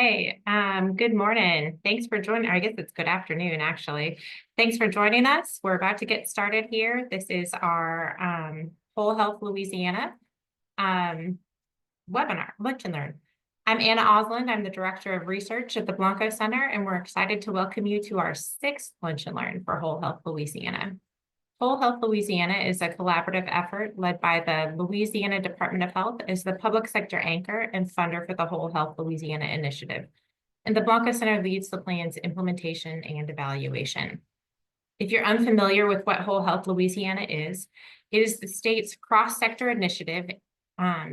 Hey, good morning. Thanks for joining. I guess it's good afternoon, actually. Thanks for joining us. We're about to get started here. This is our Whole Health Louisiana um, webinar, Lunch and Learn. I'm Anna Osland. I'm the Director of Research at the Blanco Center, and we're excited to welcome you to our sixth Lunch and Learn for Whole Health Louisiana. Whole Health Louisiana is a collaborative effort led by the Louisiana Department of Health as the public sector anchor and funder for the Whole Health Louisiana initiative. And the Blanco Center leads the plan's implementation and evaluation. If you're unfamiliar with what Whole Health Louisiana is, it is the state's cross-sector initiative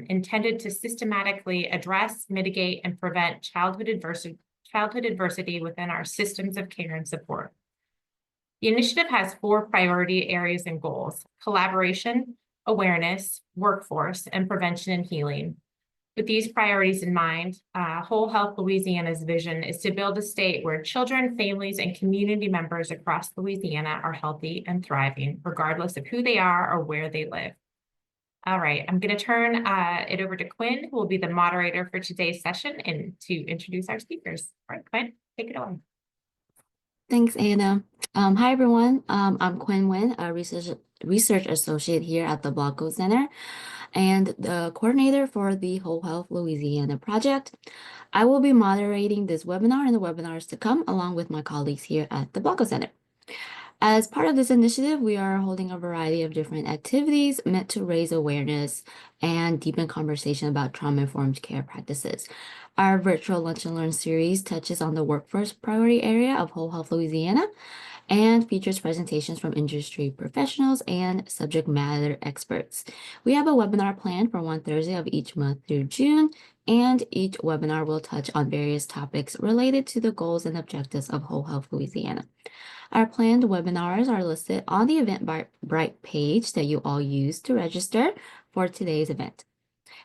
intended to systematically address, mitigate, and prevent childhood adversity within our systems of care and support. The initiative has 4 priority areas and goals: collaboration, awareness, workforce, and prevention and healing. With these priorities in mind, Whole Health Louisiana's vision is to build a state where children, families, and community members across Louisiana are healthy and thriving, regardless of who they are or where they live. All right, I'm going to turn it over to Quinn, who will be the moderator for today's session, and to introduce our speakers. All right, Quinn, take it away. Thanks, Anna. Hi, everyone. I'm Quinn Nguyen, a research associate here at the Blanco Center and the coordinator for the Whole Health Louisiana project. I will be moderating this webinar and the webinars to come, along with my colleagues here at the Blanco Center. As part of this initiative, we are holding a variety of different activities meant to raise awareness and deepen conversation about trauma-informed care practices. Our virtual Lunch and Learn series touches on the workforce priority area of Whole Health Louisiana and features presentations from industry professionals and subject matter experts. We have a webinar planned for one Thursday of each month through June, and each webinar will touch on various topics related to the goals and objectives of Whole Health Louisiana. Our planned webinars are listed on the Eventbrite page that you all use to register for today's event.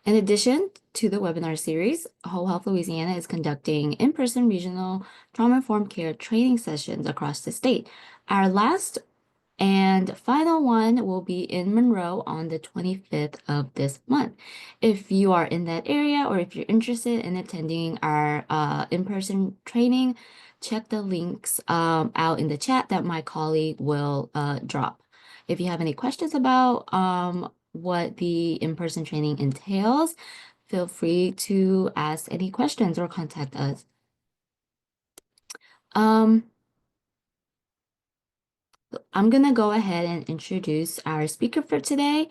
In addition to the webinar series, Whole Health Louisiana is conducting in-person regional trauma-informed care training sessions across the state. Our last and final one will be in Monroe on the 25th of this month. If you are in that area or if you're interested in attending our in-person training, check the links out in the chat that my colleague will drop. If you have any questions about what the in-person training entails, feel free to ask any questions or contact us. I'm going to go ahead and introduce our speaker for today,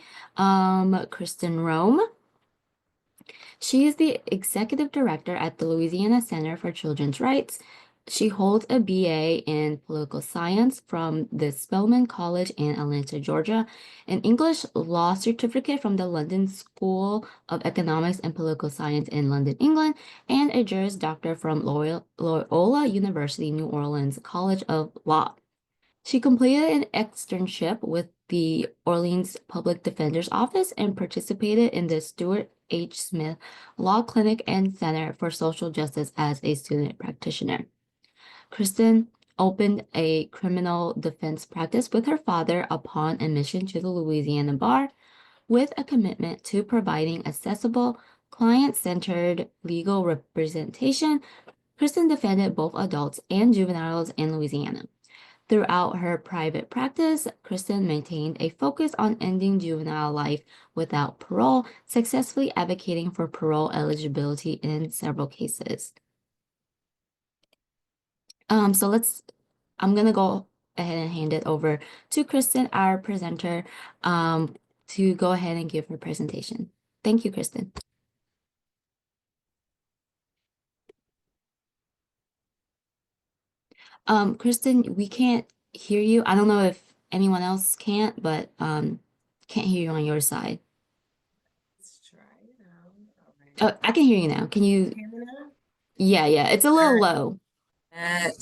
Kristen Rome. She is the executive director at the Louisiana Center for Children's Rights. She holds a BA in political science from the Spelman College in Atlanta, Georgia, an English law certificate from the London School of Economics and Political Science in London, England, and a Juris Doctor from Loyola University, New Orleans College of Law. She completed an externship with the Orleans Public Defender's Office and participated in the Stuart H. Smith Law Clinic and Center for Social Justice as a student practitioner. Kristen opened a criminal defense practice with her father upon admission to the Louisiana bar, with a commitment to providing accessible, client-centered legal representation. Kristen defended both adults and juveniles in Louisiana. Throughout her private practice, Kristen maintained a focus on ending juvenile life without parole, successfully advocating for parole eligibility in several cases. I'm going to go ahead and hand it over to Kristen, our presenter, to go ahead and give her presentation. Thank you, Kristen. Kristen, we can't hear you. I don't know if anyone else can't, but can't hear you on your side. Let's try it out. All right. Oh, I can hear you now. Can you? Hear me now? Yeah, it's a little low.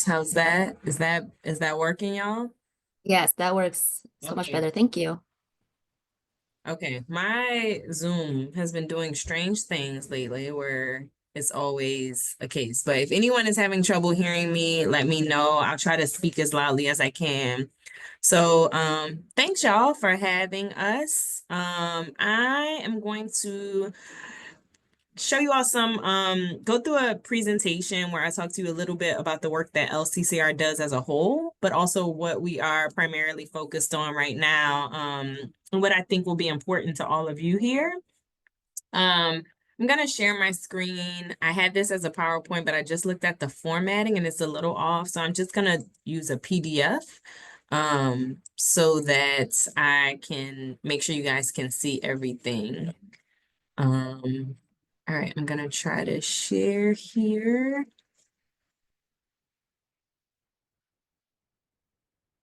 How's that? Is that working, y'all? Yes, that works so much Okay. better. Thank you. Okay. My Zoom has been doing strange things lately where it's always a case. But if anyone is having trouble hearing me, let me know. I'll try to speak as loudly as I can. So, thanks y'all for having us. I am going to show you all go through a presentation where I talk to you a little bit about the work that LCCR does as a whole, but also what we are primarily focused on right now, and what I think will be important to all of you here. I'm gonna share my screen. I had this as a PowerPoint, but I just looked at the formatting and it's a little off. So I'm just gonna use a PDF so that I can make sure you guys can see everything. All right, I'm gonna try to share here.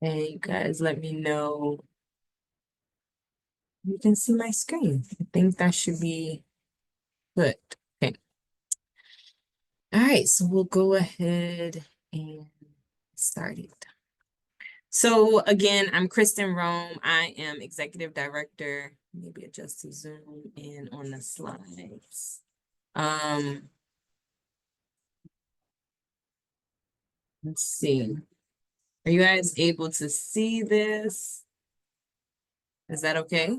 And you guys let me know. You can see my screen. I think that should be good. Okay. All right, so we'll go ahead and start it. So again, I'm Kristen Rome. I am Executive Director. Maybe adjust to zoom in on the slides. Let's see. Are you guys able to see this? Is that okay?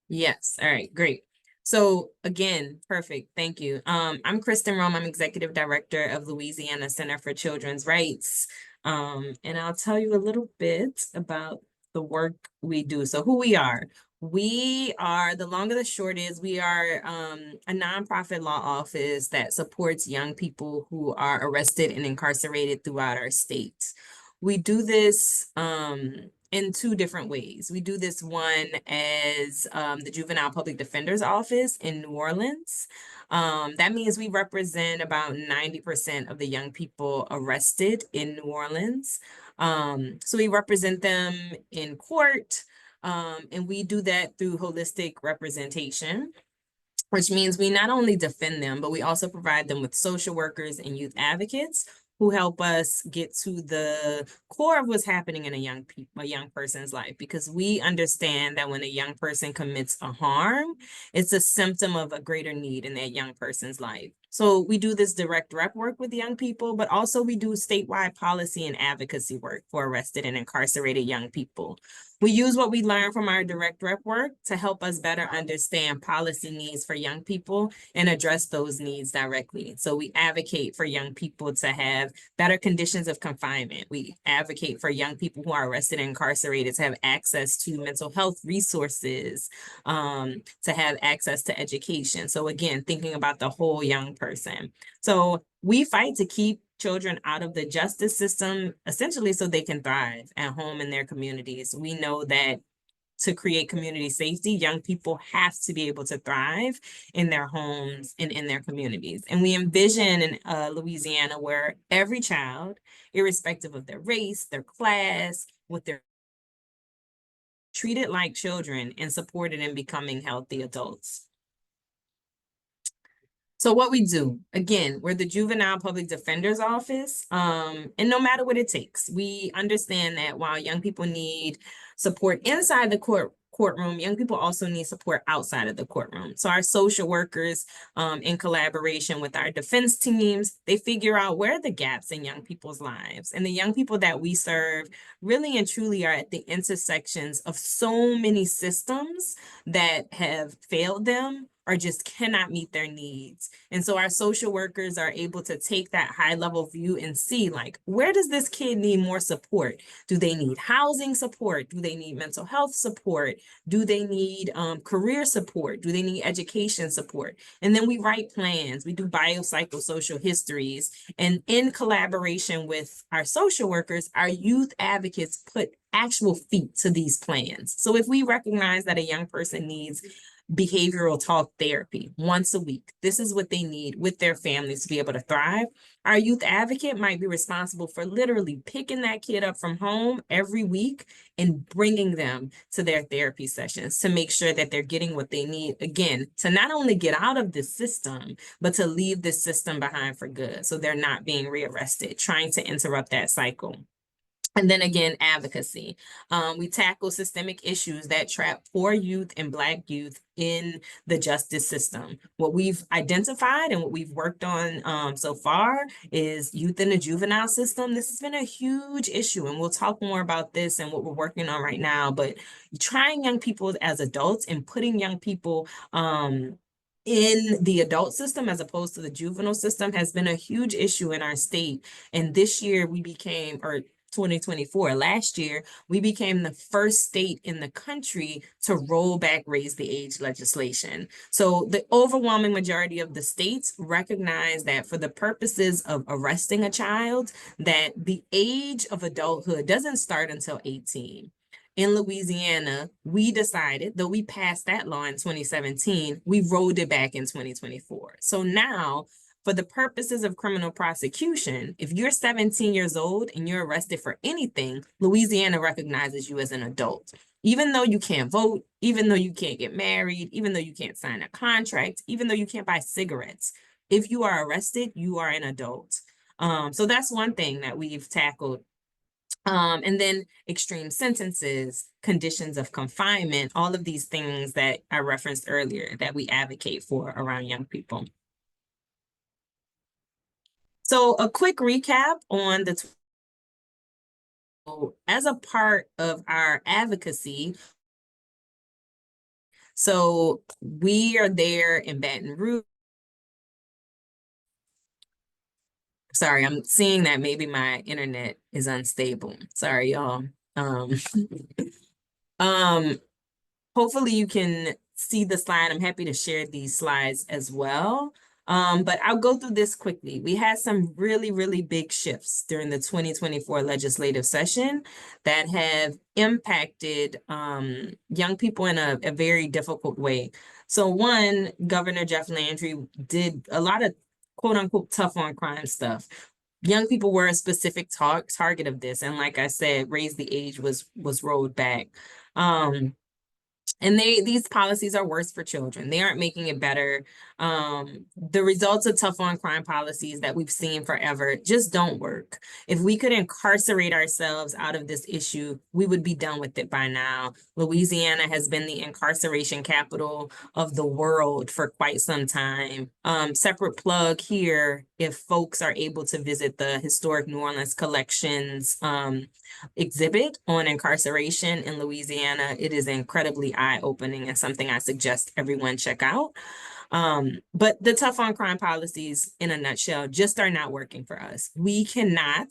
Yes. All right, great. So again, perfect. Thank you. I'm Kristen Rome. I'm Executive Director of Louisiana Center for Children's Rights. And I'll tell you a little bit about the work we do. So who we are. We are, the long and the short is, we are a nonprofit law office that supports young people who are arrested and incarcerated throughout our state. We do this in two different ways. We do this one as the Juvenile Public Defender's Office in New Orleans. That means we represent about 90% of the young people arrested in New Orleans. So we represent them in court, and we do that through holistic representation, which means we not only defend them, but we also provide them with social workers and youth advocates who help us get to the core of what's happening in a young person's life, because we understand that when a young person commits a harm, it's a symptom of a greater need in that young person's life. So we do this direct rep work with young people, but also we do statewide policy and advocacy work for arrested and incarcerated young people. We use what we learn from our direct rep work to help us better understand policy needs for young people and address those needs directly. So we advocate for young people to have better conditions of confinement. We advocate for young people who are arrested and incarcerated to have access to mental health resources, to have access to education. So again, thinking about the whole young person. So we fight to keep children out of the justice system, essentially so they can thrive at home in their communities. We know that to create community safety, young people have to be able to thrive in their homes and in their communities. And we envision in Louisiana where every child, irrespective of their race, their class, what they're treated like children and supported in becoming healthy adults. So what we do, again, we're the Juvenile Public Defender's Office, and no matter what it takes, we understand that while young people need support inside the courtroom, young people also need support outside of the courtroom. So our social workers, in collaboration with our defense teams, they figure out where are the gaps in young people's lives. And the young people that we serve really and truly are at the intersections of so many systems that have failed them or just cannot meet their needs. And so our social workers are able to take that high level view and see, like, where does this kid need more support? Do they need housing support? Do they need mental health support? Do they need career support? Do they need education support? And then we write plans. We do biopsychosocial histories. And in collaboration with our social workers, our youth advocates put actual feet to these plans. So if we recognize that a young person needs behavioral talk therapy once a week, this is what they need with their families to be able to thrive. Our youth advocate might be responsible for literally picking that kid up from home every week and bringing them to their therapy sessions to make sure that they're getting what they need, again, to not only get out of this system, but to leave this system behind for good. So they're not being rearrested, trying to interrupt that cycle. And then again, advocacy. We tackle systemic issues that trap poor youth and Black youth in the justice system. What we've identified and what we've worked on so far is youth in the juvenile system. This has been a huge issue, and we'll talk more about this and what we're working on right now. But trying young people as adults and putting young people in the adult system as opposed to the juvenile system has been a huge issue in our state. And this year we became, or 2024, last year, we became the first state in the country to roll back raise the age legislation. So the overwhelming majority of the states recognize that for the purposes of arresting a child, that the age of adulthood doesn't start until 18. In Louisiana, we decided, though we passed that law in 2017, we rolled it back in 2024. So now, for the purposes of criminal prosecution, if you're 17 years old and you're arrested for anything, Louisiana recognizes you as an adult. Even though you can't vote, even though you can't get married, even though you can't sign a contract, even though you can't buy cigarettes, if you are arrested, you are an adult. So that's one thing that we've tackled. And then extreme sentences, conditions of confinement, all of these things that I referenced earlier that we advocate for around young people. So a quick recap on the as a part of our advocacy. So we are there in Baton Rouge. Sorry, I'm seeing that maybe my internet is unstable. Sorry, y'all. Hopefully you can see the slide. I'm happy to share these slides as well. But I'll go through this quickly. We had some really, really big shifts during the 2024 legislative session that have impacted young people in a very difficult way. So one, Governor Jeff Landry did a lot of quote unquote tough on crime stuff. Young people were a specific target of this. And like I said, raise the age was rolled back. And these policies are worse for children. They aren't making it better. The results of tough on crime policies that we've seen forever just don't work. If we could incarcerate ourselves out of this issue, we would be done with it by now. Louisiana has been the incarceration capital of the world for quite some time. Separate plug here, if folks are able to visit the Historic New Orleans Collections exhibit on incarceration in Louisiana, it is incredibly eye-opening and something I suggest everyone check out. But the tough on crime policies in a nutshell just are not working for us. We cannot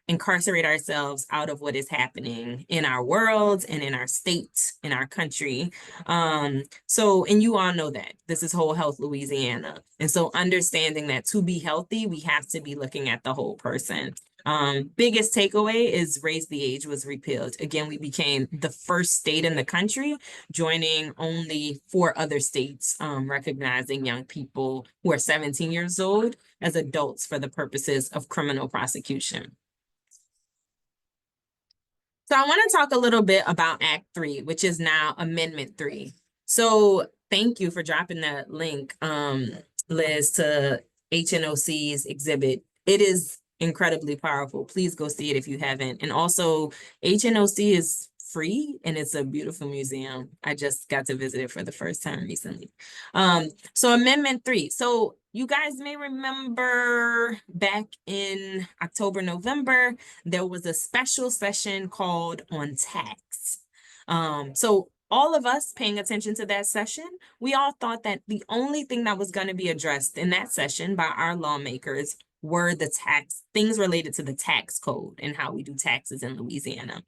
incarcerate ourselves out of what is happening in our world and in our state, in our country. And you all know that this is Whole Health Louisiana. And so understanding that to be healthy, we have to be looking at the whole person. Biggest takeaway is raise the age was repealed. Again, we became the first state in the country, joining only 4 other states, recognizing young people who are 17 years old as adults for the purposes of criminal prosecution. So I want to talk a little bit about Act 3, which is now Amendment 3. So thank you for dropping that link, Liz, to HNOC's exhibit. It is incredibly powerful. Please go see it if you haven't. And also, HNOC is free and it's a beautiful museum. I just got to visit it for the first time recently. So Amendment 3. So you guys may remember back in October, November, there was a special session called on tax. So all of us paying attention to that session, we all thought that the only thing that was going to be addressed in that session by our lawmakers were the tax, things related to the tax code and how we do taxes in Louisiana.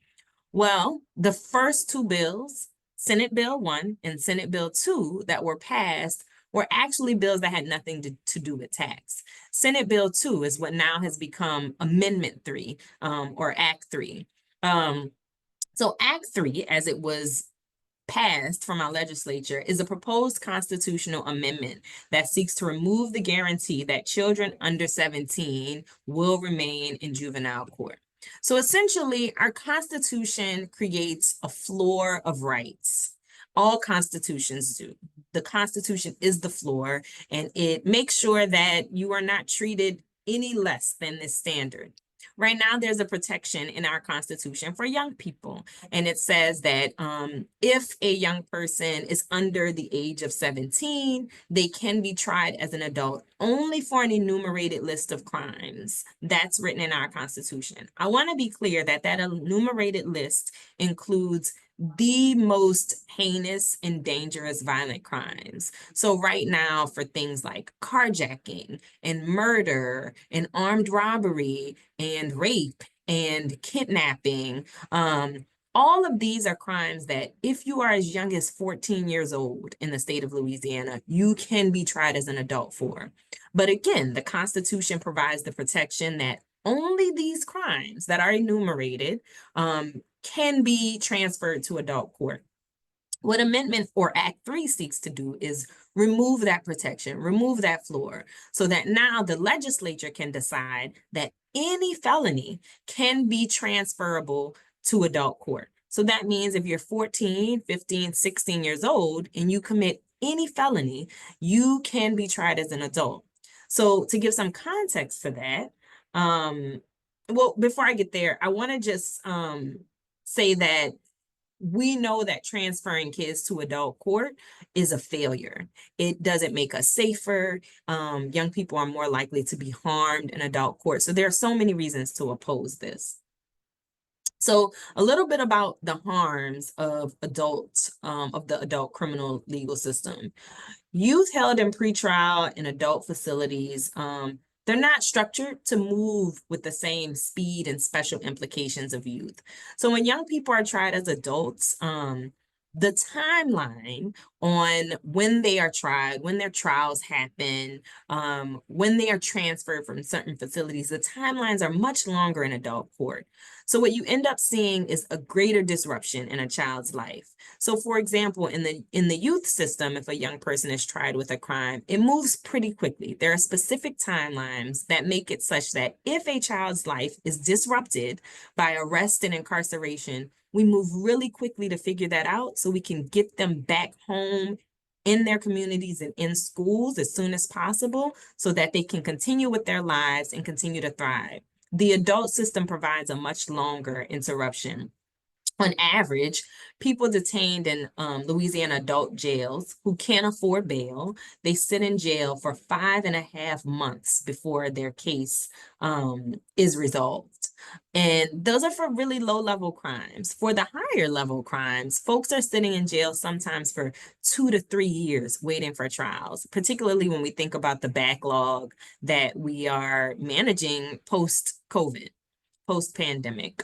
Well, the first 2 bills, Senate Bill 1 and Senate Bill 2 that were passed were actually bills that had nothing to do with tax. Senate Bill 2 is what now has become Amendment 3, or Act 3. So Act 3, as it was passed from our legislature, is a proposed constitutional amendment that seeks to remove the guarantee that children under 17 will remain in juvenile court. So essentially, our Constitution creates a floor of rights. All constitutions do. The Constitution is the floor, and it makes sure that you are not treated any less than this standard. Right now, there's a protection in our Constitution for young people. And it says that if a young person is under the age of 17, they can be tried as an adult only for an enumerated list of crimes. That's written in our Constitution. I want to be clear that that enumerated list includes the most heinous and dangerous violent crimes. So right now, for things like carjacking and murder and armed robbery and rape and kidnapping, all of these are crimes that if you are as young as 14 years old in the state of Louisiana, you can be tried as an adult for. But again, the Constitution provides the protection that only these crimes that are enumerated can be transferred to adult court. What Amendment or Act 3 seeks to do is remove that protection, remove that floor, so that now the legislature can decide that any felony can be transferable to adult court. So that means if you're 14, 15, 16 years old and you commit any felony, you can be tried as an adult. So to give some context for that, well, before I get there, I want to just say that we know that transferring kids to adult court is a failure. It doesn't make us safer. Young people are more likely to be harmed in adult court. So there are so many reasons to oppose this. So a little bit about the harms of adults, of the adult criminal legal system. Youth held in pretrial and adult facilities, they're not structured to move with the same speed and special implications of youth. So when young people are tried as adults, the timeline on when they are tried, when their trials happen, when they are transferred from certain facilities, the timelines are much longer in adult court. So what you end up seeing is a greater disruption in a child's life. So for example, in the youth system, if a young person is tried with a crime, it moves pretty quickly. There are specific timelines that make it such that if a child's life is disrupted by arrest and incarceration, we move really quickly to figure that out so we can get them back home in their communities and in schools as soon as possible so that they can continue with their lives and continue to thrive. The adult system provides a much longer interruption. On average, people detained in Louisiana adult jails who can't afford bail, they sit in jail for 5.5 months before their case is resolved. And those are for really low-level crimes. For the higher-level crimes, folks are sitting in jail sometimes for 2 to 3 years waiting for trials, particularly when we think about the backlog that we are managing post-COVID, post-pandemic.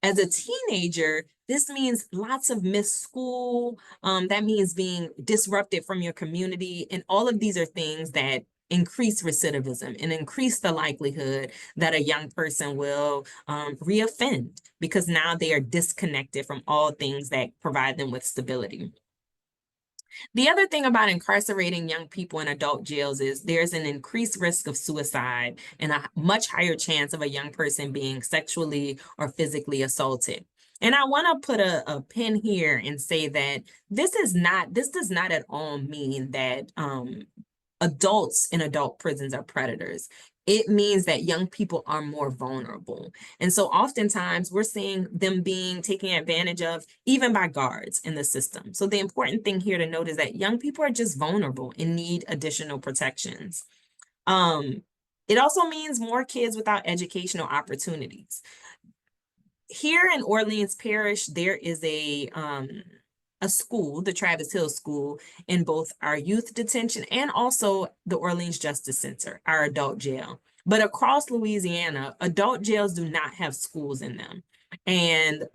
As a teenager, this means lots of missed school. That means being disrupted from your community. And all of these are things that increase recidivism and increase the likelihood that a young person will reoffend because now they are disconnected from all things that provide them with stability. The other thing about incarcerating young people in adult jails is there's an increased risk of suicide and a much higher chance of a young person being sexually or physically assaulted. And I want to put a pin here and say that this does not at all mean that adults in adult prisons are predators. It means that young people are more vulnerable. And so oftentimes we're seeing them being taken advantage of even by guards in the system. So the important thing here to note is that young people are just vulnerable and need additional protections. It also means more kids without educational opportunities. Here in Orleans Parish, there is a school, the Travis Hill School, in both our youth detention and also the Orleans Justice Center, our adult jail. But across Louisiana, adult jails do not have schools in them. And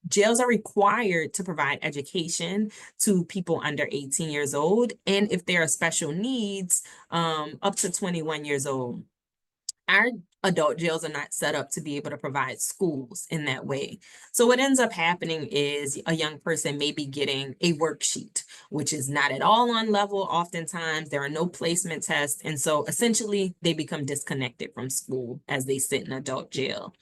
jails are required to provide education to people under 18 years old. And if there are special needs, up to 21 years old. Our adult jails are not set up to be able to provide schools in that way. So what ends up happening is a young person may be getting a worksheet, which is not at all on level. Oftentimes there are no placement tests. And so essentially they become disconnected from school as they sit in adult jail.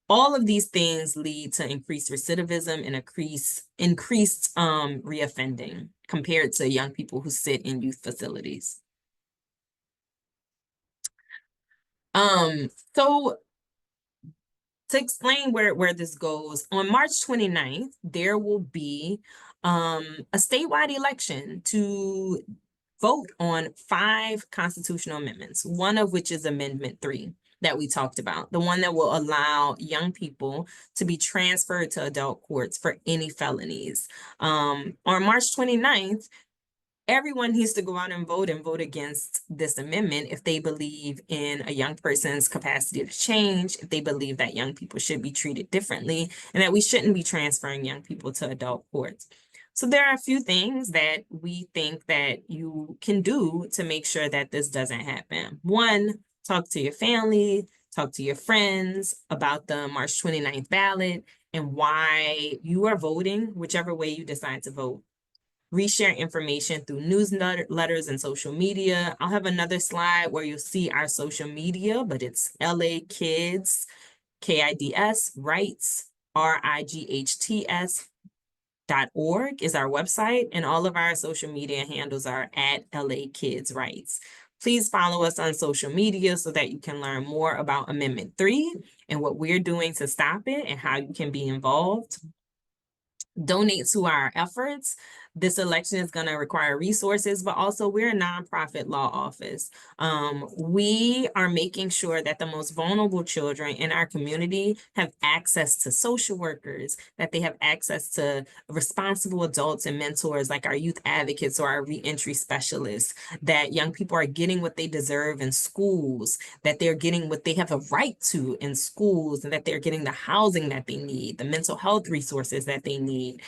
All of these things lead to increased recidivism and increased reoffending compared to young people who sit in youth facilities. So to explain where this goes, on March 29th, there will be a statewide election to vote on 5 constitutional amendments, one of which is Amendment 3. that we talked about, the one that will allow young people to be transferred to adult courts for any felonies. On March 29th, everyone needs to go out and vote against this amendment if they believe in a young person's capacity to change, if they believe that young people should be treated differently, and that we shouldn't be transferring young people to adult courts. So there are a few things that we think that you can do to make sure that this doesn't happen. One, talk to your family, talk to your friends about the March 29th ballot and why you are voting, whichever way you decide to vote. Reshare information through newsletters and social media. I'll have another slide where you'll see our social media, but it's LA Kids, KIDS, Rights, RIGHTS.org is our website, and all of our social media handles are at LA Kids Rights. Please follow us on social media so that you can learn more about Amendment 3 and what we're doing to stop it and how you can be involved. Donate to our efforts. This election is going to require resources, but also we're a nonprofit law office. We are making sure that the most vulnerable children in our community have access to social workers, that they have access to responsible adults and mentors like our youth advocates or our reentry specialists, that young people are getting what they deserve in schools, that they're getting what they have a right to in schools, and that they're getting the housing that they need, the mental health resources that they need.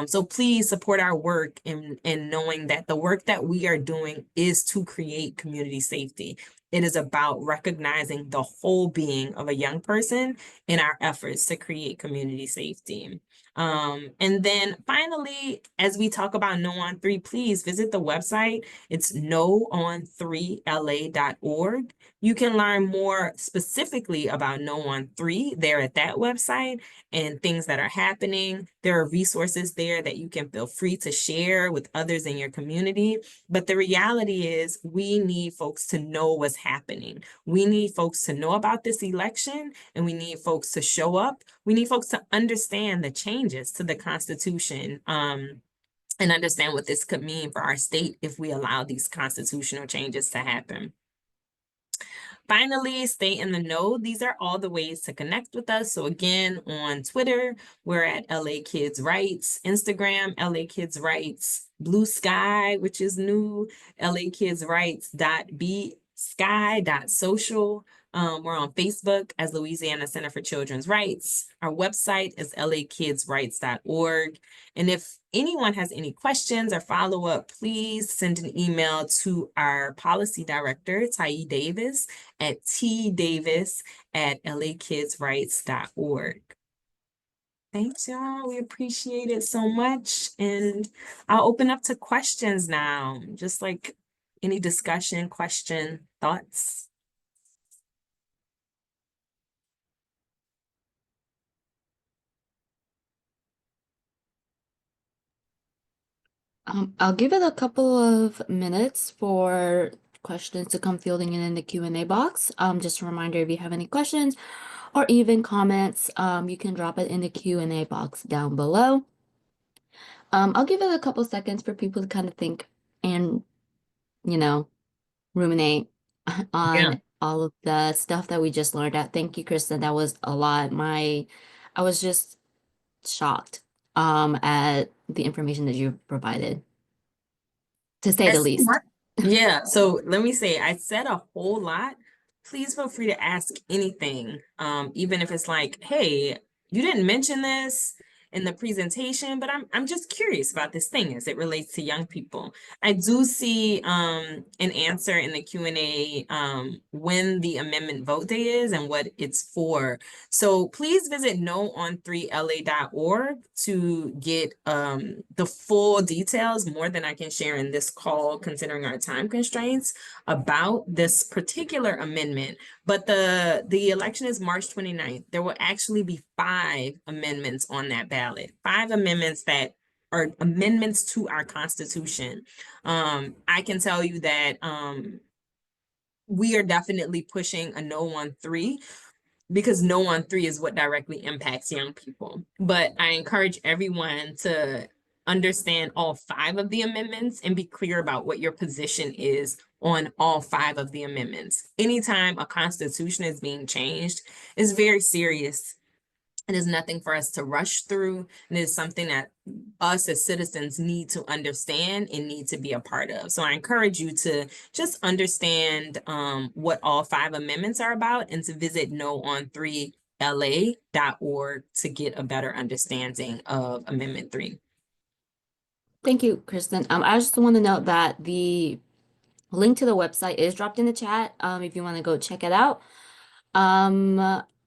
So please support our work in knowing that the work that we are doing is to create community safety. It is about recognizing the whole being of a young person in our efforts to create community safety. And then finally, as we talk about No on 3, please visit the website. It's noon3la.org. You can learn more specifically about No on 3 there at that website and things that are happening. There are resources there that you can feel free to share with others in your community. But the reality is we need folks to know what's happening. We need folks to know about this election, and we need folks to show up. We need folks to understand the changes to the Constitution and understand what this could mean for our state if we allow these constitutional changes to happen. Finally, stay in the know. These are all the ways to connect with us. So again, on Twitter, we're at LA Kids Rights, Instagram, LA Kids Rights, Blue Sky, which is new, lakidsrights.bsky.social. We're on Facebook as Louisiana Center for Children's Rights. Our website is lakidsrights.org. And if anyone has any questions or follow-up, please send an email to our policy director, Tiye Davis, at tdavis@lakidsrights.org. Thanks, y'all. We appreciate it so much. And I'll open up to questions now, just like any discussion, question, thoughts. I'll give it a couple of minutes for questions to come fielding in the Q&A box. Just a reminder, if you have any questions or even comments, you can drop it in the Q&A box down below. I'll give it a couple seconds for people to kind of think and, ruminate on all of the stuff that we just learned out. Thank you, Kristen. That was a lot. I was just shocked at the information that you provided, to say the least. Yeah, so let me say, I said a whole lot. Please feel free to ask anything, even if it's like, hey, you didn't mention this in the presentation, but I'm just curious about this thing as it relates to young people. I do see an answer in the Q&A when the amendment vote day is and what it's for. So please visit noon3la.org to get the full details, more than I can share in this call considering our time constraints, about this particular amendment. But the election is March 29th. There will actually be 5 amendments on that ballot, 5 amendments that are amendments to our Constitution. I can tell you that we are definitely pushing a No on 3, because No on 3 is what directly impacts young people. But I encourage everyone to understand all 5 of the amendments and be clear about what your position is on all 5 of the amendments. Anytime a constitution is being changed, it's very serious. It is nothing for us to rush through, and it is something that us as citizens need to understand and need to be a part of. So I encourage you to just understand what all 5 amendments are about, and to visit knowon3la.org to get a better understanding of Amendment 3. Thank you, Kristen. I just want to note that the link to the website is dropped in the chat, if you want to go check it out.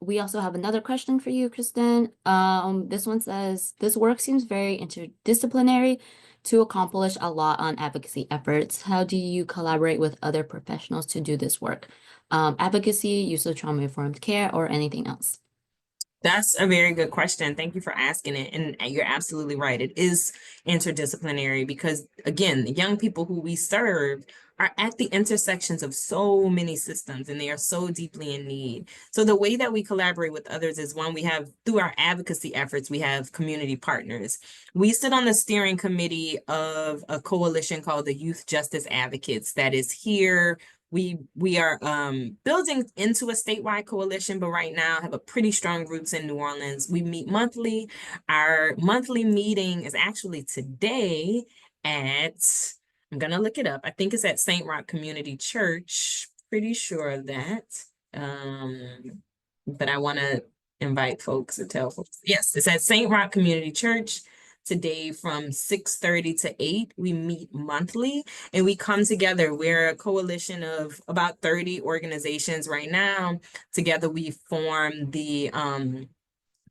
We also have another question for you, Kristen. This one says, this work seems very interdisciplinary to accomplish a lot on advocacy efforts. How do you collaborate with other professionals to do this work? Advocacy, use of trauma-informed care, or anything else? That's a very good question. Thank you for asking it. And you're absolutely right. It is interdisciplinary because, again, the young people who we serve are at the intersections of so many systems, and they are so deeply in need. So the way that we collaborate with others is, one, we have, through our advocacy efforts, we have community partners. We sit on the steering committee of a coalition called the Youth Justice Advocates that is here. We are building into a statewide coalition, but right now have a pretty strong roots in New Orleans. We meet monthly. Our monthly meeting is actually today at, I'm gonna look it up. I think it's at St. Roch Community Church. Pretty sure of that. But I want to invite folks or tell folks. Yes, it's at St. Roch Community Church today from 6:30 to 8. We meet monthly and we come together. We're a coalition of about 30 organizations right now. Together we form the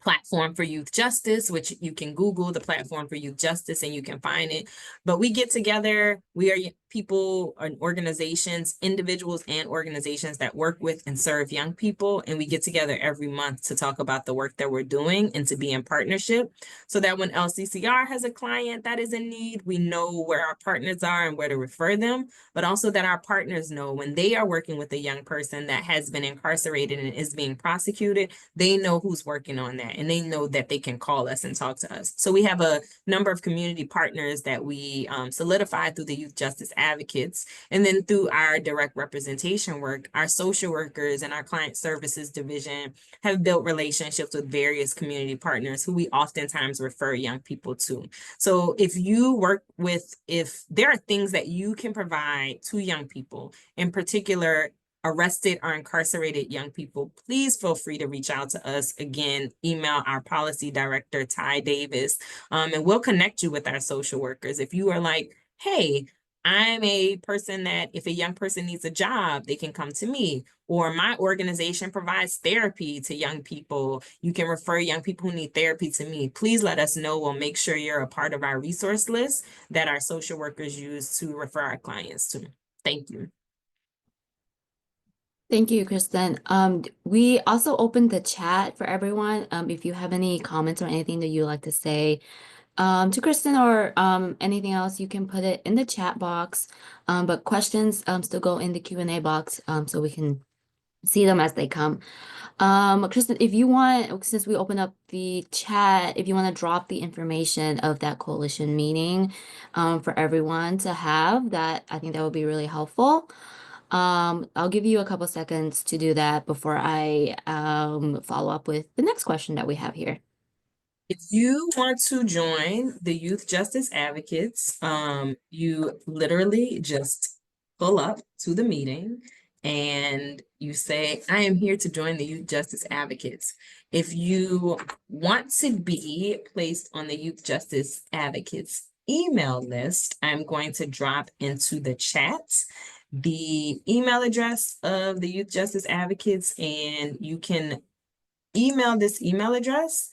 Platform for Youth Justice, which you can Google the Platform for Youth Justice and you can find it. But we get together, we are people and organizations, individuals and organizations that work with and serve young people. And we get together every month to talk about the work that we're doing and to be in partnership, so that when LCCR has a client that is in need, we know where our partners are and where to refer them, but also that our partners know when they are working with a young person that has been incarcerated and is being prosecuted, they know who's working on that and they know that they can call us and talk to us. So we have a number of community partners that we solidify through the Youth Justice Advocates. And then through our direct representation work, our social workers and our client services division have built relationships with various community partners who we oftentimes refer young people to. So if there are things that you can provide to young people, in particular, arrested or incarcerated young people, please feel free to reach out to us. Again, email our policy director, Tiye Davis, and we'll connect you with our social workers. If you are like, hey, I'm a person that if a young person needs a job, they can come to me, or my organization provides therapy to young people, you can refer young people who need therapy to me. Please let us know. We'll make sure you're a part of our resource list that our social workers use to refer our clients to. Thank you. Thank you, Kristen. We also opened the chat for everyone. If you have any comments or anything that you'd like to say to Kristen or anything else, you can put it in the chat box. But questions still go in the Q&A box so we can see them as they come. Kristen, if you want, since we opened up the chat, if you want to drop the information of that coalition meeting for everyone to have, that I think that would be really helpful. I'll give you a couple seconds to do that before I follow up with the next question that we have here. If you want to join the Youth Justice Advocates, you literally just pull up to the meeting and you say, I am here to join the Youth Justice Advocates. If you want to be placed on the Youth Justice Advocates email list, I'm going to drop into the chat the email address of the Youth Justice Advocates, and you can email this email address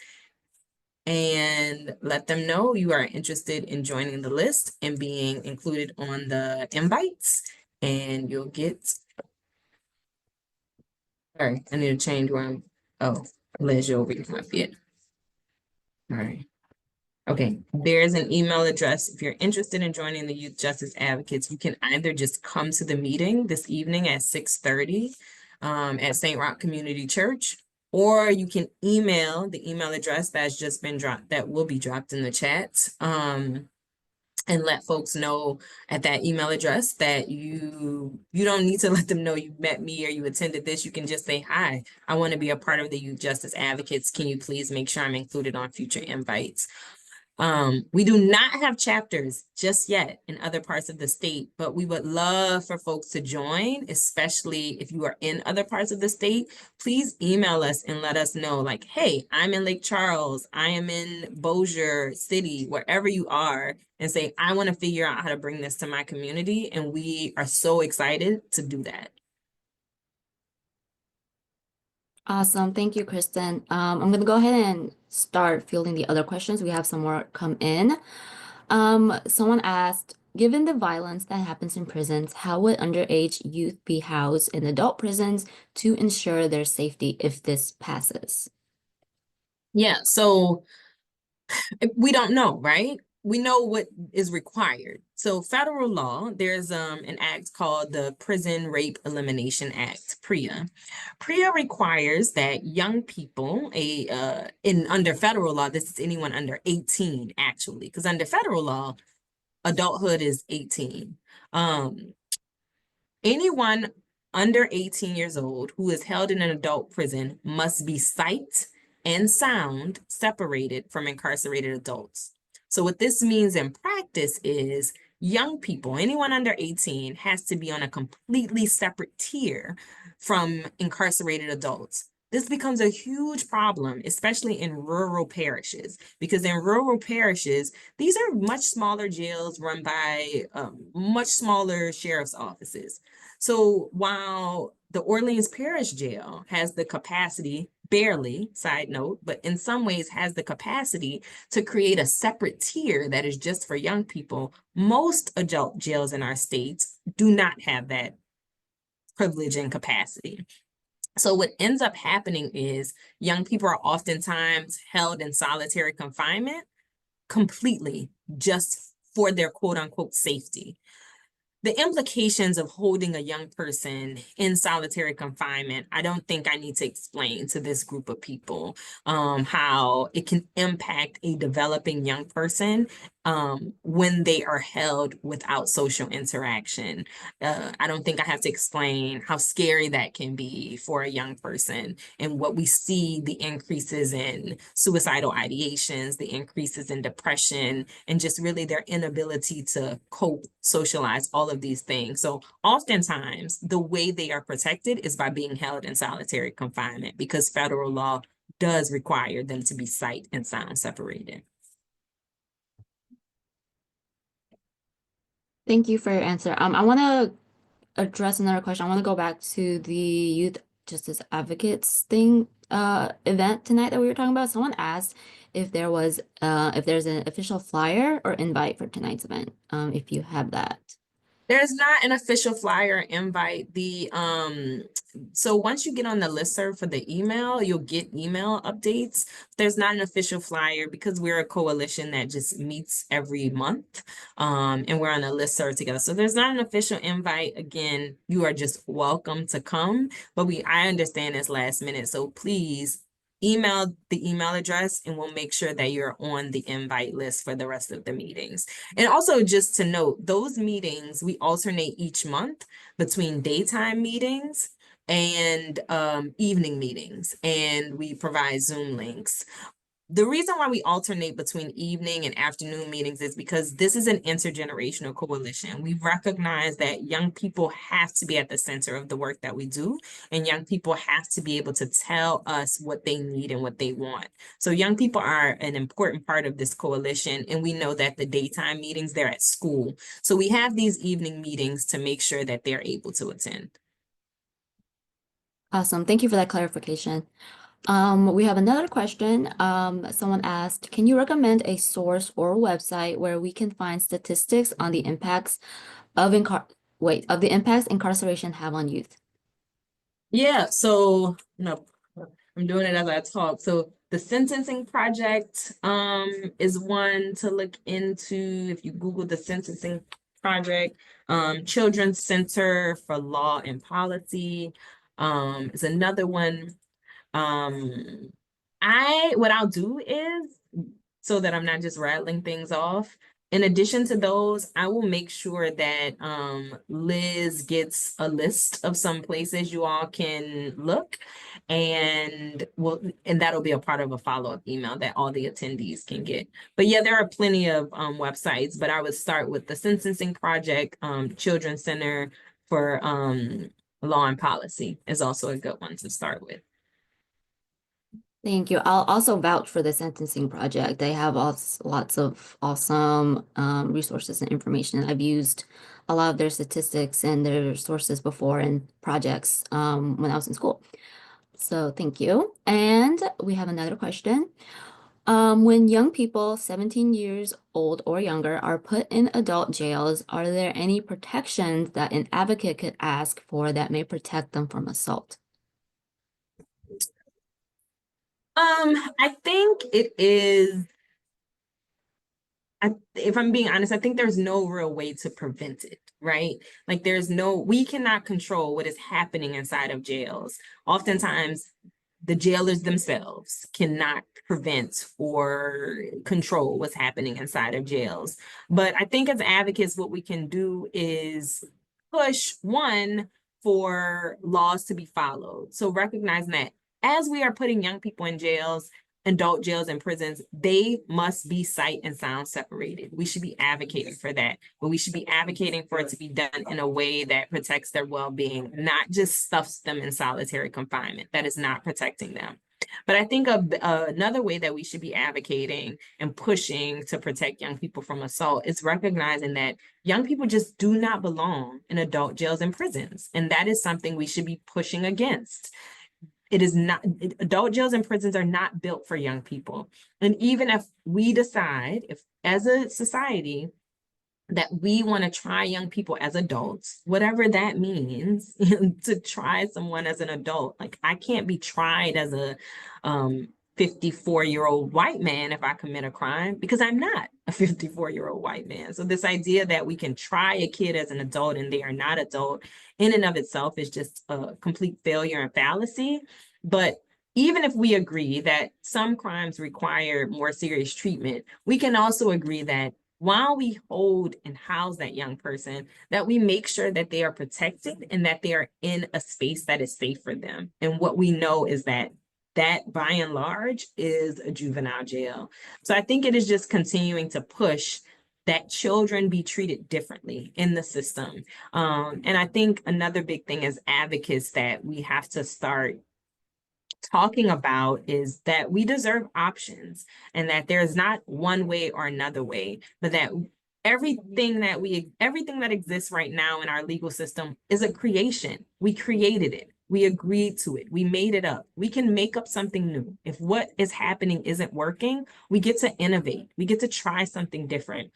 and let them know you are interested in joining the list and being included on the invites, and you'll get, sorry, I need to change where I'm, oh, Liz, you'll read my fit. All right. Okay, there's an email address. If you're interested in joining the Youth Justice Advocates, you can either just come to the meeting this evening at 6:30 at St. Roch Community Church, or you can email the email address that's just been dropped, that will be dropped in the chat. And let folks know at that email address that you don't need to let them know you met me or you attended this. You can just say, hi, I want to be a part of the Youth Justice Advocates. Can you please make sure I'm included on future invites? We do not have chapters just yet in other parts of the state, but we would love for folks to join, especially if you are in other parts of the state. Please email us and let us know, like, hey, I'm in Lake Charles, I am in Bossier City, wherever you are, and say, I want to figure out how to bring this to my community. And we are so excited to do that. Awesome. Thank you, Kristen. I'm going to go ahead and start fielding the other questions. We have some more come in. Someone asked, given the violence that happens in prisons, how would underage youth be housed in adult prisons to ensure their safety if this passes? Yeah, so we don't know, right? We know what is required. So federal law, there's an act called the Prison Rape Elimination Act, PREA. PREA requires that young people, under federal law, this is anyone under 18 actually, because under federal law, adulthood is 18. Anyone under 18 years old who is held in an adult prison must be sight and sound separated from incarcerated adults. So what this means in practice is young people, anyone under 18, has to be on a completely separate tier from incarcerated adults. This becomes a huge problem, especially in rural parishes, because in rural parishes, these are much smaller jails run by much smaller sheriff's offices. So while the Orleans Parish Jail has the capacity, barely, side note, but in some ways has the capacity to create a separate tier that is just for young people, most adult jails in our states do not have that privilege and capacity. So what ends up happening is young people are oftentimes held in solitary confinement completely just for their quote unquote safety. The implications of holding a young person in solitary confinement, I don't think I need to explain to this group of people how it can impact a developing young person when they are held without social interaction. I don't think I have to explain how scary that can be for a young person, and what we see, the increases in suicidal ideations, the increases in depression, and just really their inability to cope, socialize, all of these things. So oftentimes the way they are protected is by being held in solitary confinement, because federal law does require them to be sight and sound separated. Thank you for your answer. I want to address another question. I want to go back to the Youth Justice Advocates event tonight that we were talking about. Someone asked if there's an official flyer or invite for tonight's event, if you have that. There's not an official flyer invite. So once you get on the listserv for the email, you'll get email updates. There's not an official flyer because we're a coalition that just meets every month, and we're on a listserv together. So there's not an official invite. Again, you are just welcome to come, but I understand it's last minute, so please email the email address and we'll make sure that you're on the invite list for the rest of the meetings. And also, just to note, those meetings, we alternate each month between daytime meetings and evening meetings, and we provide Zoom links. The reason why we alternate between evening and afternoon meetings is because this is an intergenerational coalition. We recognize that young people have to be at the center of the work that we do, and young people have to be able to tell us what they need and what they want. So young people are an important part of this coalition, and we know that the daytime meetings, they're at school. So we have these evening meetings to make sure that they're able to attend. Awesome. Thank you for that clarification. We have another question. Someone asked, can you recommend a source or website where we can find statistics on the impacts of the impacts incarceration have on youth? Yeah, so I'm doing it as I talk. So the Sentencing Project is one to look into. If you Google the Sentencing Project, Children's Center for Law and Policy is another one. What I'll do is, so that I'm not just rattling things off, in addition to those, I will make sure that Liz gets a list of some places you all can look, and that'll be a part of a follow-up email that all the attendees can get. But yeah, there are plenty of websites, but I would start with the Sentencing Project, Children's Center for Law and Policy is also a good one to start with. Thank you. I'll also vouch for the Sentencing Project. They have lots of awesome resources and information. I've used a lot of their statistics and their sources before in projects when I was in school. So thank you. And we have another question. When young people 17 years old or younger are put in adult jails, are there any protections that an advocate could ask for that may protect them from assault? I think it is, if I'm being honest, I think there's no real way to prevent it, right? Like we cannot control what is happening inside of jails. Oftentimes, the jailers themselves cannot prevent or control what's happening inside of jails. But I think as advocates, what we can do is push, one, for laws to be followed. So recognizing that as we are putting young people in jails, adult jails and prisons, they must be sight and sound separated. We should be advocating for that, but we should be advocating for it to be done in a way that protects their well-being, not just stuffs them in solitary confinement. That is not protecting them. But I think another way that we should be advocating and pushing to protect young people from assault is recognizing that young people just do not belong in adult jails and prisons. And that is something we should be pushing against. It is not, adult jails and prisons are not built for young people. And even if we decide, if as a society, that we want to try young people as adults, whatever that means, to try someone as an adult, like I can't be tried as a 54-year-old white man if I commit a crime, because I'm not a 54-year-old white man. So this idea that we can try a kid as an adult and they are not adult in and of itself is just a complete failure and fallacy. But even if we agree that some crimes require more serious treatment, we can also agree that while we hold and house that young person, that we make sure that they are protected and that they are in a space that is safe for them. And what we know is that by and large is a juvenile jail. So I think it is just continuing to push that children be treated differently in the system. And I think another big thing as advocates that we have to start talking about is that we deserve options, and that there's not one way or another way, but that everything that exists right now in our legal system is a creation. We created it. We agreed to it. We made it up. We can make up something new. If what is happening isn't working, we get to innovate. We get to try something different.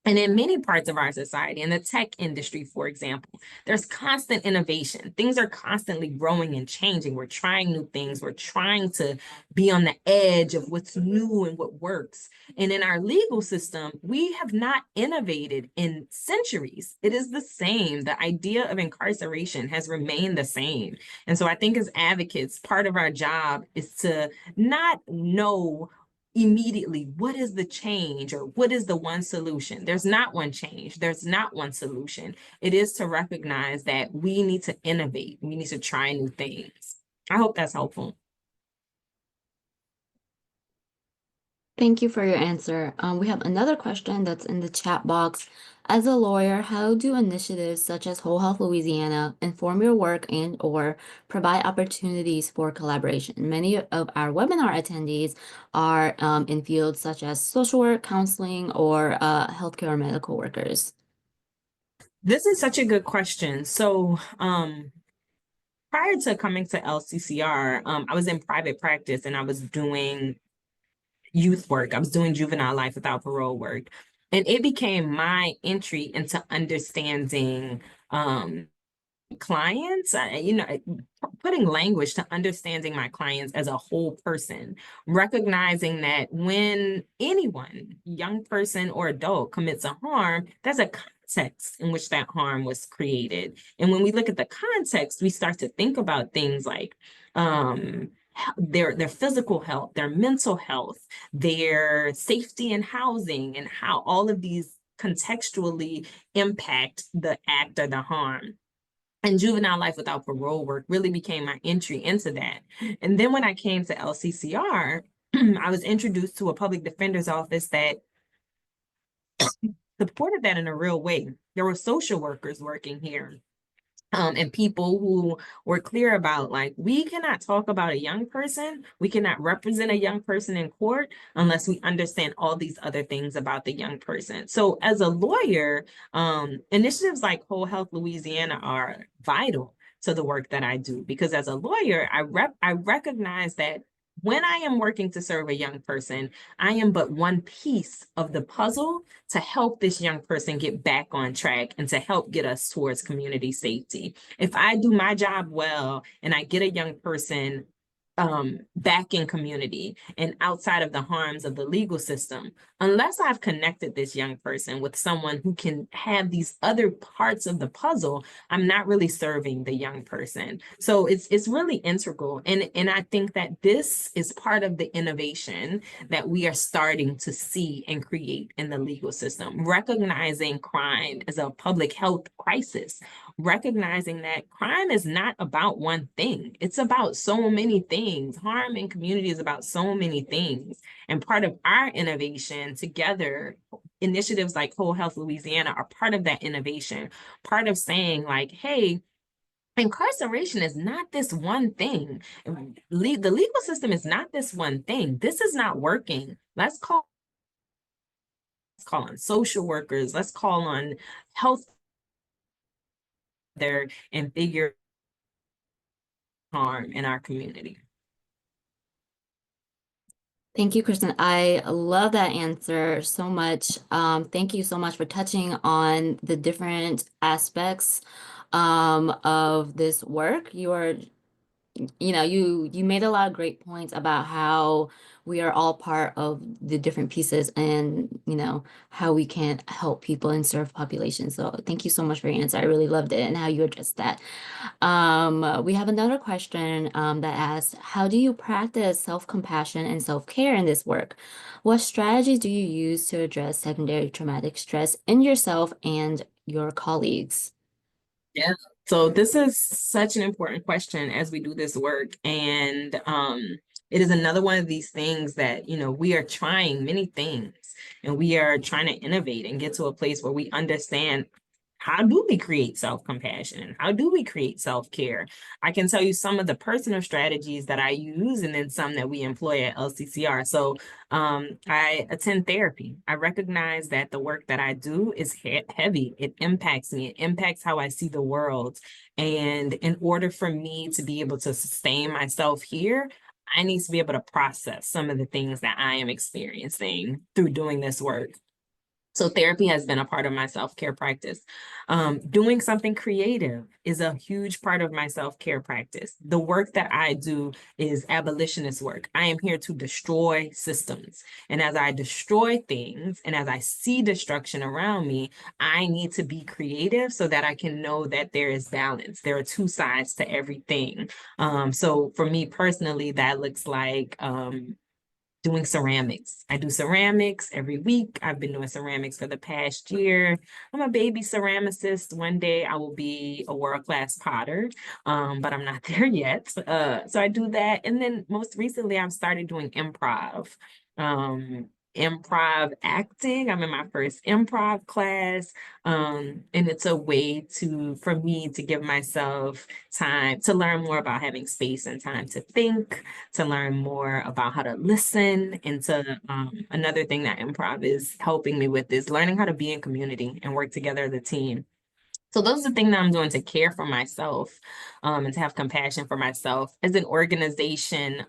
And in many parts of our society, in the tech industry, for example, there's constant innovation. Things are constantly growing and changing. We're trying new things. We're trying to be on the edge of what's new and what works. And in our legal system, we have not innovated in centuries. It is the same. The idea of incarceration has remained the same. And so I think as advocates, part of our job is to not know immediately what is the change or what is the one solution. There's not one change. There's not one solution. It is to recognize that we need to innovate. We need to try new things. I hope that's helpful. Thank you for your answer. We have another question that's in the chat box. As a lawyer, how do initiatives such as Whole Health Louisiana inform your work and/or provide opportunities for collaboration? Many of our webinar attendees are in fields such as social work, counseling, or healthcare or medical workers. This is such a good question. So, prior to coming to LCCR, I was in private practice and I was doing youth work. I was doing juvenile life without parole work. And it became my entry into understanding clients, putting language to understanding my clients as a whole person, recognizing that when anyone, young person or adult, commits a harm, there's a context in which that harm was created. And when we look at the context, we start to think about things like their physical health, their mental health, their safety and housing, and how all of these contextually impact the act or the harm. And juvenile life without parole work really became my entry into that. And then when I came to LCCR, I was introduced to a public defender's office that supported that in a real way. There were social workers working here. And people who were clear about, like, we cannot talk about a young person, we cannot represent a young person in court unless we understand all these other things about the young person. So as a lawyer, initiatives like Whole Health Louisiana are vital to the work that I do, because as a lawyer, I recognize that when I am working to serve a young person, I am but one piece of the puzzle to help this young person get back on track and to help get us towards community safety. If I do my job well and I get a young person back in community and outside of the harms of the legal system, unless I've connected this young person with someone who can have these other parts of the puzzle, I'm not really serving the young person. So it's really integral. And I think that this is part of the innovation that we are starting to see and create in the legal system, recognizing crime as a public health crisis, recognizing that crime is not about one thing. It's about so many things. Harm in community is about so many things. And part of our innovation together, initiatives like Whole Health Louisiana are part of that innovation, part of saying, like, hey, incarceration is not this one thing. The legal system is not this one thing. This is not working. Let's call on social workers. Let's call on health there and figure harm in our community. Thank you, Kristen. I love that answer so much. Thank you so much for touching on the different aspects of this work. You made a lot of great points about how we are all part of the different pieces and, how we can help people and serve populations. So thank you so much for your answer. I really loved it and how you addressed that. We have another question that asks, how do you practice self-compassion and self-care in this work? What strategies do you use to address secondary traumatic stress in yourself and your colleagues? Yeah. So this is such an important question as we do this work. And it is another one of these things that, we are trying many things and we are trying to innovate and get to a place where we understand, how do we create self-compassion? How do we create self-care? I can tell you some of the personal strategies that I use and then some that we employ at LCCR. So I attend therapy. I recognize that the work that I do is heavy. It impacts me. It impacts how I see the world. And in order for me to be able to sustain myself here, I need to be able to process some of the things that I am experiencing through doing this work. So therapy has been a part of my self-care practice. Doing something creative is a huge part of my self-care practice. The work that I do is abolitionist work. I am here to destroy systems. And as I destroy things and as I see destruction around me, I need to be creative so that I can know that there is balance. There are two sides to everything. So for me personally, that looks like doing ceramics. I do ceramics every week. I've been doing ceramics for the past year. I'm a baby ceramicist. One day I will be a world-class potter, but I'm not there yet. So I do that. And then most recently I've started doing improv. Improv acting. I'm in my first improv class. And it's a way for me to give myself time to learn more about having space and time to think, to learn more about how to listen. And another thing that improv is helping me with is learning how to be in community and work together as a team. So those are the things that I'm doing to care for myself and to have compassion for myself. As an organization,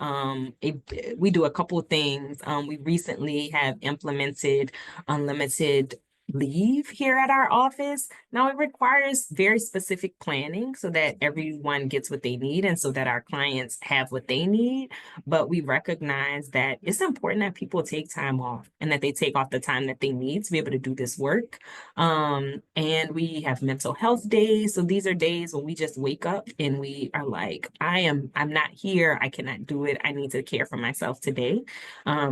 we do a couple of things. We recently have implemented unlimited leave here at our office. Now, it requires very specific planning so that everyone gets what they need and so that our clients have what they need. But we recognize that it's important that people take time off and that they take off the time that they need to be able to do this work. And we have mental health days. So these are days when we just wake up and we are like, I'm not here. I cannot do it. I need to care for myself today.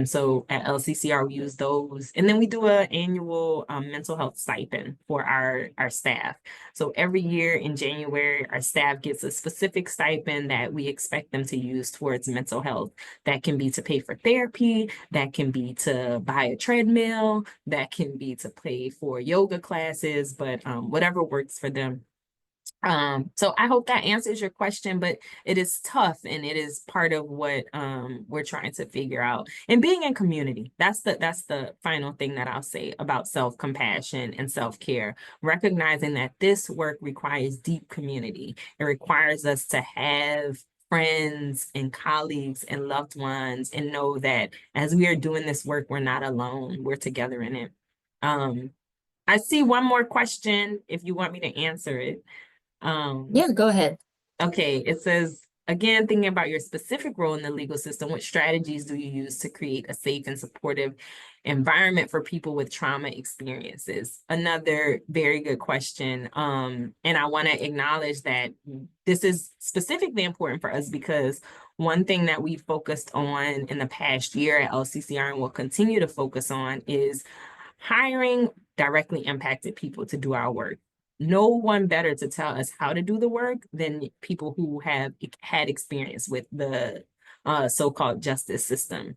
So at LCCR, we use those. And then we do an annual mental health stipend for our staff. So every year in January, our staff gets a specific stipend that we expect them to use towards mental health. That can be to pay for therapy, that can be to buy a treadmill, that can be to pay for yoga classes, but whatever works for them. So I hope that answers your question, but it is tough and it is part of what we're trying to figure out. And being in community, that's the final thing that I'll say about self-compassion and self-care, recognizing that this work requires deep community. It requires us to have friends and colleagues and loved ones and know that as we are doing this work, we're not alone, we're together in it. I see one more question if you want me to answer it. Yeah, go ahead. Okay, it says, again, thinking about your specific role in the legal system, what strategies do you use to create a safe and supportive environment for people with trauma experiences? Another very good question. And I want to acknowledge that this is specifically important for us because one thing that we focused on in the past year at LCCR and will continue to focus on is hiring directly impacted people to do our work. No one better to tell us how to do the work than people who have had experience with the so-called justice system.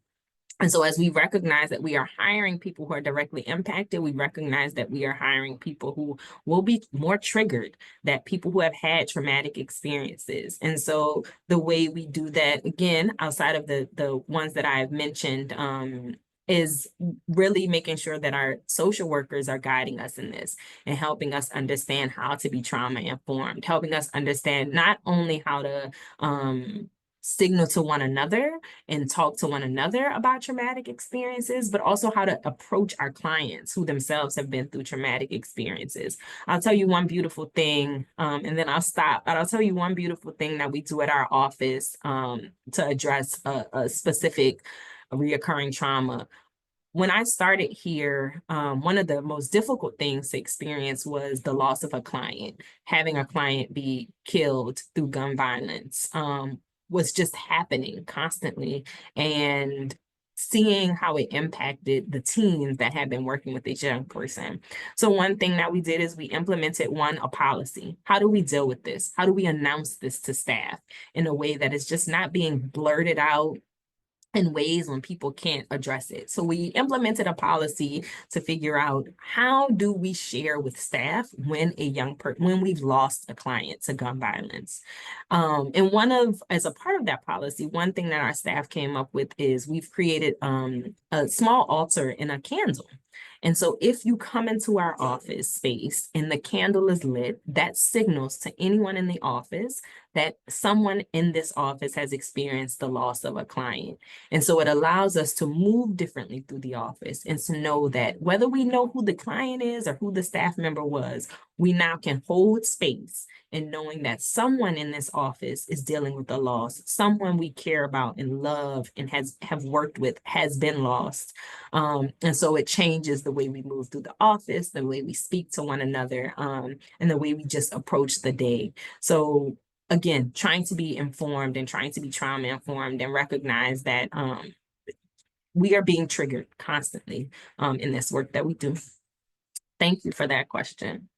And so as we recognize that we are hiring people who are directly impacted, we recognize that we are hiring people who will be more triggered, that people who have had traumatic experiences. And so the way we do that, again, outside of the ones that I've mentioned, is really making sure that our social workers are guiding us in this and helping us understand how to be trauma informed, helping us understand not only how to signal to one another and talk to one another about traumatic experiences, but also how to approach our clients who themselves have been through traumatic experiences. I'll tell you one beautiful thing, and then I'll stop, but I'll tell you one beautiful thing that we do at our office to address a specific reoccurring trauma. When I started here, one of the most difficult things to experience was the loss of a client. Having a client be killed through gun violence was just happening constantly, and seeing how it impacted the teams that had been working with this young person. So one thing that we did is we implemented a policy. How do we deal with this? How do we announce this to staff in a way that is just not being blurted out in ways when people can't address it? So we implemented a policy to figure out how do we share with staff when when we've lost a client to gun violence. And as a part of that policy, one thing that our staff came up with is we've created a small altar and a candle. And so if you come into our office space and the candle is lit, that signals to anyone in the office that someone in this office has experienced the loss of a client. And so it allows us to move differently through the office and to know that whether we know who the client is or who the staff member was, we now can hold space in knowing that someone in this office is dealing with a loss, someone we care about and love and have worked with has been lost. And so it changes the way we move through the office, the way we speak to one another, and the way we just approach the day. So again, trying to be informed and trying to be trauma informed and recognize that we are being triggered constantly in this work that we do. Thank you for that question.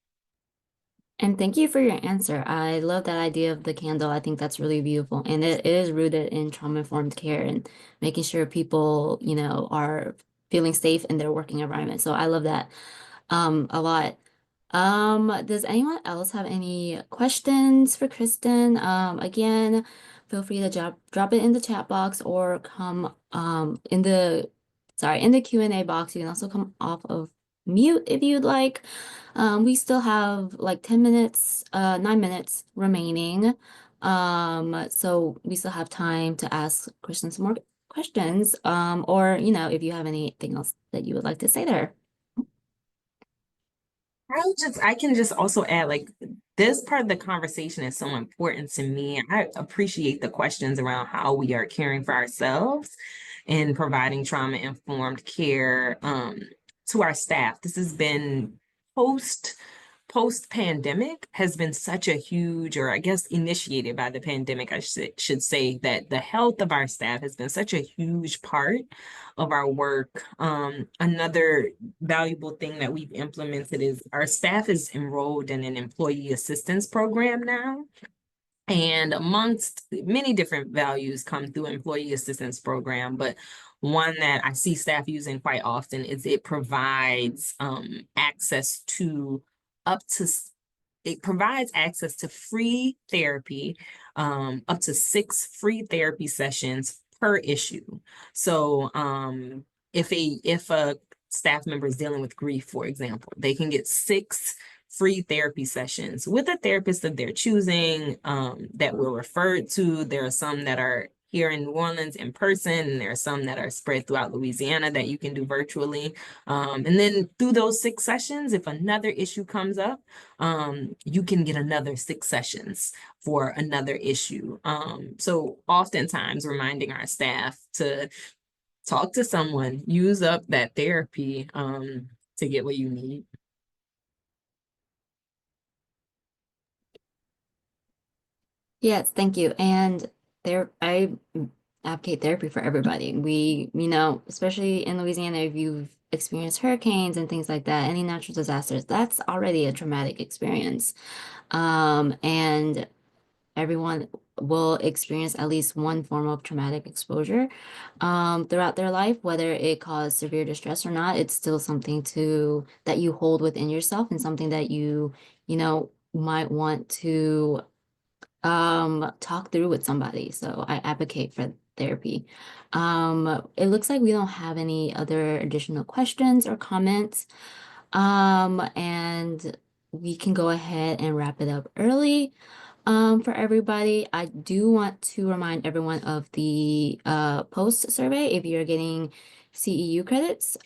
And thank you for your answer. I love that idea of the candle. I think that's really beautiful. And it is rooted in trauma-informed care and making sure people, are feeling safe in their working environment. So I love that a lot. Does anyone else have any questions for Kristen? Again, feel free to drop it in the chat box or come in the Q&A box. You can also come off of mute if you'd like. We still have like 10 minutes, 9 minutes remaining. So we still have time to ask Kristen some more questions. Or, if you have anything else that you would like to say there. I can just also add, like, this part of the conversation is so important to me. I appreciate the questions around how we are caring for ourselves and providing trauma-informed care to our staff. This has been post pandemic has been such a huge, or I guess initiated by the pandemic, I should say, that the health of our staff has been such a huge part of our work. Another valuable thing that we've implemented is our staff is enrolled in an employee assistance program now. And amongst many different values come through employee assistance program, but one that I see staff using quite often is it provides access to up to it provides access to free therapy, up to 6 free therapy sessions per issue. So if a staff member is dealing with grief, for example, they can get 6 free therapy sessions with a therapist that they're choosing, that we're referred to. There are some that are here in New Orleans in person, and there are some that are spread throughout Louisiana that you can do virtually. And then through those 6 sessions, if another issue comes up, you can get another 6 sessions for another issue. So oftentimes reminding our staff to talk to someone, use up that therapy to get what you need. Yes, thank you. And I advocate therapy for everybody. Especially in Louisiana, if you've experienced hurricanes and things like that, any natural disasters, that's already a traumatic experience. And everyone will experience at least one form of traumatic exposure throughout their life, whether it caused severe distress or not. It's still something that you hold within yourself, and something that might want to talk through with somebody. So I advocate for therapy. It looks like we don't have any other additional questions or comments. And we can go ahead and wrap it up early. For everybody, I do want to remind everyone of the post survey. If you're getting CEU credits,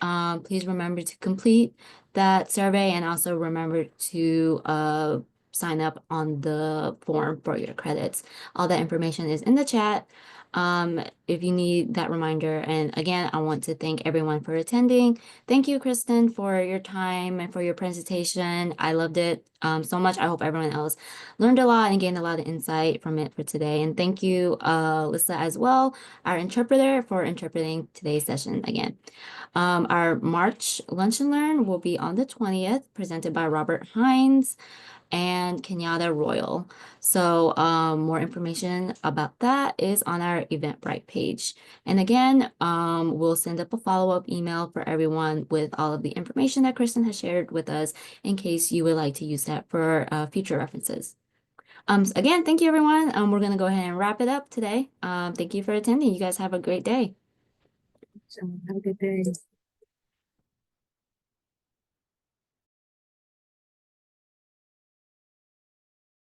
please remember to complete that survey, and also remember to sign up on the form for your credits. All that information is in the chat if you need that reminder. And again, I want to thank everyone for attending. Thank you, Kristen, for your time and for your presentation. I loved it so much. I hope everyone else learned a lot and gained a lot of insight from it for today. And thank you, Lisa, as well, our interpreter, for interpreting today's session again. Our March Lunch and Learn will be on the 20th, presented by Robert Hines and Kenyatta Royal. So more information about that is on our Eventbrite page. And again, we'll send up a follow-up email for everyone with all of the information that Kristen has shared with us, in case you would like to use that for future references. Again, thank you, everyone. We're going to go ahead and wrap it up today. Thank you for attending. You guys have a great day. Have a good day.